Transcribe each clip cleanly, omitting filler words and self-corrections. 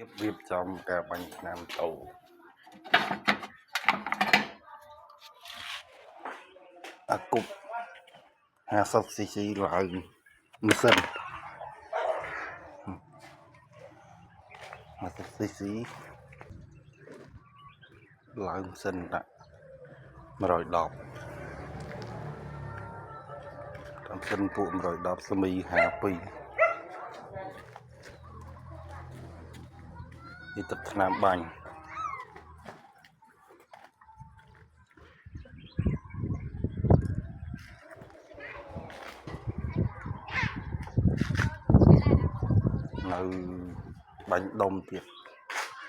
រៀបចំការបាញ់ថ្នាំតោអាគប់50 cc ឡើងម៉ាស៊ីន50 cc ឡើងម៉ាស៊ីនដាក់110តាមសិនពួក110ស្មី52នេះទឹកថ្នាំបាញ់នៅបាញ់ដុំទៀត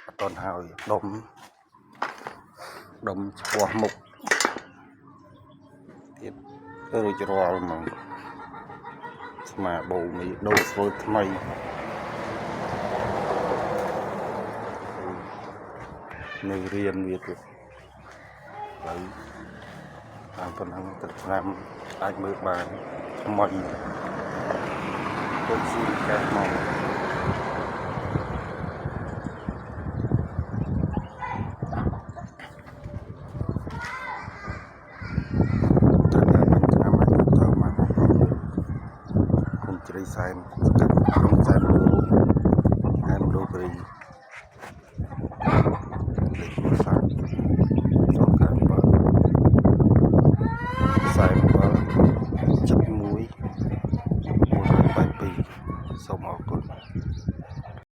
អត់តន់ហើយដុំឆ្ពោះមុខទៀតរួចរាល់ហ្មងស្មាបូមីដូរធ្វើថ្មីនៅរៀនវាទៀតហើយតាមប៉ុណ្ណឹងទឹកថ្នាំអាចមើលបានថ្មីដូចជាកែមកជ្រៃសែនស្កាត់ក្នុងសែន